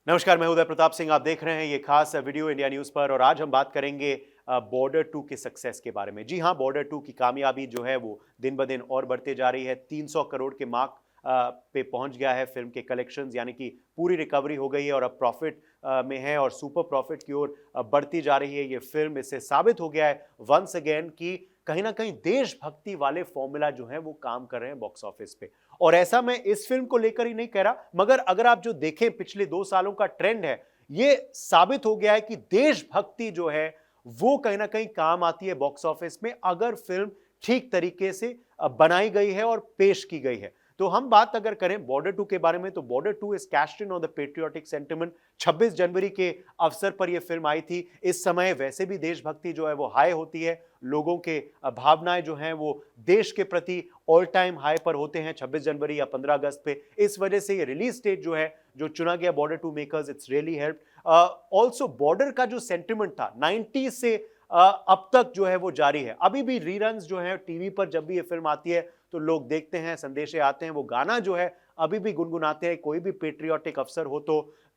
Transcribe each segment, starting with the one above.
नमस्कार, मैं उदय प्रताप सिंह। आप देख रहे हैं ये खास वीडियो इंडिया न्यूज़ पर और आज हम बात करेंगे बॉर्डर 2 के सक्सेस के बारे में। जी हाँ, बॉर्डर 2 की कामयाबी जो है वो दिन-ब-दिन और बढ़ते जा रही है। 300 करोड़ के मार्क पे पहुंच गया है फिल्म के कलेक्शंस, यानी कि पूरी रिकवरी हो गई है और अब प्रॉफिट में है और सुपर प्रॉफिट की ओर बढ़ती जा रही है ये फिल्म। इससे साबित हो गया है वंस अगेन कि कहीं ना कहीं देशभक्ति वाले फॉर्मूला जो है वो काम कर रहे हैं बॉक्स ऑफिस पे। और ऐसा मैं इस फिल्म को लेकर ही नहीं कह रहा, मगर अगर आप जो देखें पिछले 2 सालों का ट्रेंड है, ये साबित हो गया है कि देशभक्ति जो है वो कहीं ना कहीं काम आती है बॉक्स ऑफिस में, अगर फिल्म ठीक तरीके से बनाई गई है और पेश की गई है। तो हम बात अगर करें बॉर्डर 2 के बारे में, तो border 2 is cached in on the patriotic sentiment. 26 जनवरी के अवसर पर यह फिल्म आई थी। इस समय वैसे भी देशभक्ति जो है वो हाई होती है, लोगों के भावनाएं जो हैं वो देश के प्रति ऑल टाइम हाई पर होते हैं 26 जनवरी या 15 अगस्त पे। इस वजह से ये रिलीज डेट जो है जो चुना गया border 2 makers, it's really help. Also border का जो सेंटिमेंट था 90 से अब तक जो है वो जारी है। अभी भी रीरन्स जो है टीवी पर जब भी ये फिल्म आती है तो लोग देखते हैं, संदेशे आते हैं, वो गाना जो है अभी भी गुनगुनाते हैं। कोई भी पेट्रियोटिक अवसर हो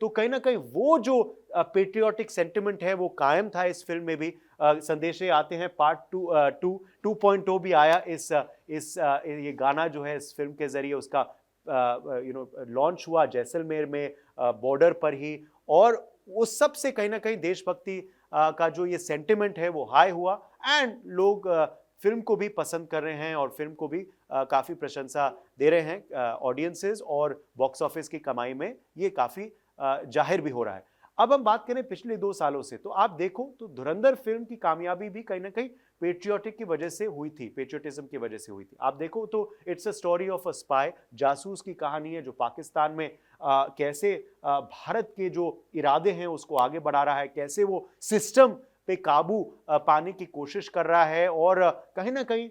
तो कहीं ना कहीं वो जो पेट्रियोटिक सेंटिमेंट है वो कायम था इस फिल्म में भी। संदेशे आते हैं। पार्ट 2.0 भी आया। ये गाना जो है इस फिल्म के जरिए उसका लॉन्च हुआ जैसलमेर में, बॉर्डर पर ही। और उस सब से कहीं ना कहीं देशभक्ति का जो ये सेंटिमेंट है वो हाई हुआ एंड लोग फिल्म को भी पसंद कर रहे हैं और फिल्म को भी काफ़ी प्रशंसा दे रहे हैं ऑडियंसेस, और बॉक्स ऑफिस की कमाई में ये काफ़ी जाहिर भी हो रहा है। अब हम बात करें पिछले 2 सालों से, तो आप देखो तो धुरंधर फिल्म की कामयाबी भी कहीं ना कहीं पेट्रियोटिक की वजह से हुई थी, पेट्रियोटिज्म की वजह से हुई थी। आप देखो तो it's a story of a spy, जासूस की कहानी है जो पाकिस्तान में कैसे भारत के जो इरादे हैं उसको आगे बढ़ा रहा है, कैसे वो सिस्टम पे काबू पाने की कोशिश कर रहा है। और कहीं ना कहीं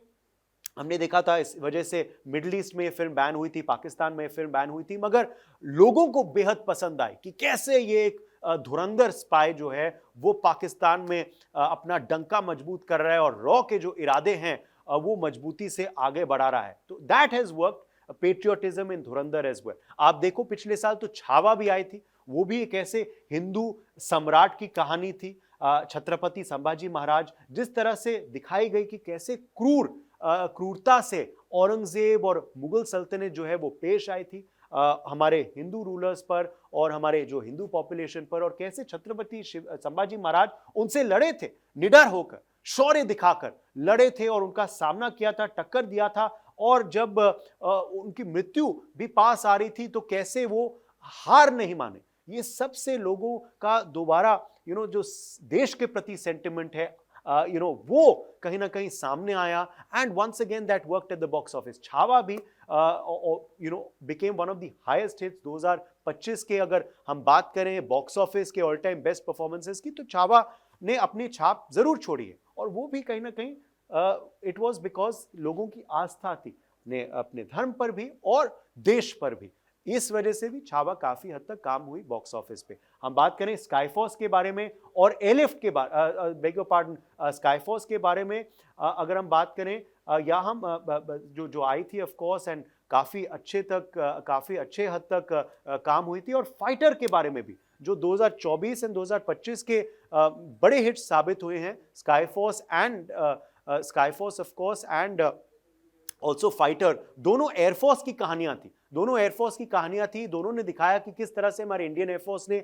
हमने देखा था इस वजह से मिडिल ईस्ट में ये फिल्म बैन हुई थी, पाकिस्तान में ये फिल्म बैन हुई थी, मगर लोगों को बेहद पसंद आई कि कैसे ये एक धुरंधर स्पाई जो है वो पाकिस्तान में अपना डंका मजबूत कर रहा है और रॉ के जो इरादे हैं वो मजबूती से आगे बढ़ा रहा है। तो that has work patriotism in Dhurandhar as well. आप देखो पिछले साल तो छावा भी आई थी, वो भी एक ऐसे हिंदू सम्राट की कहानी थी। छत्रपति संभाजी महाराज, जिस तरह से दिखाई गई कि कैसे क्रूरता से औरंगजेब और मुगल सल्तनत जो है वो पेश आई थी हमारे हिंदू रूलर्स पर और हमारे जो हिंदू पॉपुलेशन पर, और कैसे छत्रपति संभाजी महाराज उनसे लड़े थे, निडर होकर शौर्य दिखाकर लड़े थे और उनका सामना किया था, टक्कर दिया था। और जब उनकी मृत्यु भी पास आ रही थी तो कैसे वो हार नहीं माने। ये सबसे लोगों का दोबारा जो देश के प्रति सेंटिमेंट है वो कहीं ना कहीं सामने आया and once again that worked at the box office. Chhaava भी became one of the highest hits 2025 के। अगर हम बात करें बॉक्स ऑफिस के ऑल टाइम बेस्ट परफॉर्मेंसेस की, तो छावा ने अपनी छाप जरूर छोड़ी है और वो भी कहीं ना कहीं इट वाज बिकॉज लोगों की आस्था थी ने अपने धर्म पर भी और देश पर भी। इस वजह से भी छावा काफी हद तक काम हुई बॉक्स ऑफिस पे। हम बात करें स्काईफॉर्स के बारे में और एयरलिफ्ट के बारे, बेग योर पार्डन, स्काईफॉर्स के बारे में अगर हम बात करें या हम जो आई थी ऑफ कोर्स एंड काफी अच्छे हद तक काम हुई थी। और फाइटर के बारे में भी जो 2024 एंड 2025 के बड़े हिट साबित हुए हैं, Sky Force of course and also Fighter. दोनों एयरफोर्स की कहानियां थी, दोनों ने दिखाया कि किस तरह से हमारे इंडियन एयरफोर्स ने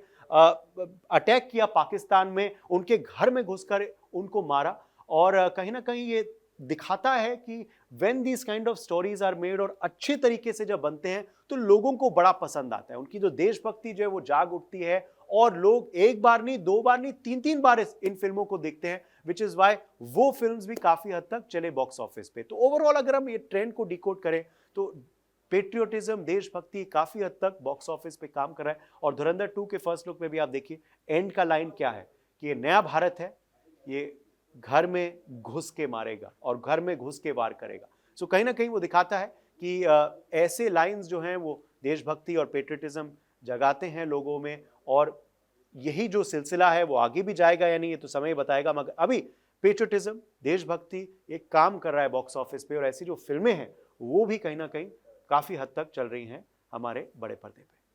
अटैक किया पाकिस्तान में, उनके घर में घुसकर उनको मारा। और कहीं ना कहीं ये दिखाता है कि when these kind of stories are made और अच्छे तरीके से जब बनते हैं तो लोगों को बड़ा पसंद आता है, उनकी जो देशभक्ति जो है वो जाग उठती है और लोग एक बार नहीं, दो बार नहीं, तीन बार इन फिल्मों को देखते हैं, विच इज वाई वो फिल्म्स भी काफी हद तक चले बॉक्स ऑफिस पे। तो ओवरऑल अगर हम ये ट्रेंड को डिकोड करें तो पेट्रियोटिज्म, देशभक्ति काफी हद तक बॉक्स ऑफिस पे काम कर रहा है। और धुरंधर 2 के फर्स्ट लुक में भी आप देखिए एंड का लाइन क्या है कि ये नया भारत है, ये घर में घुस के मारेगा और घर में घुस के वार करेगा। सो कहीं ना कहीं वो दिखाता है कि ऐसे लाइंस जो हैं वो देशभक्ति और पेट्रियोटिज्म जगाते हैं लोगों में। और यही जो सिलसिला है वो आगे भी जाएगा या नहीं ये तो समय बताएगा, मगर अभी पेट्रियोटिज्म, देशभक्ति एक काम कर रहा है बॉक्स ऑफिस पे और ऐसी जो फिल्में हैं वो भी कहीं ना कहीं काफी हद तक चल रही हैं हमारे बड़े पर्दे पे।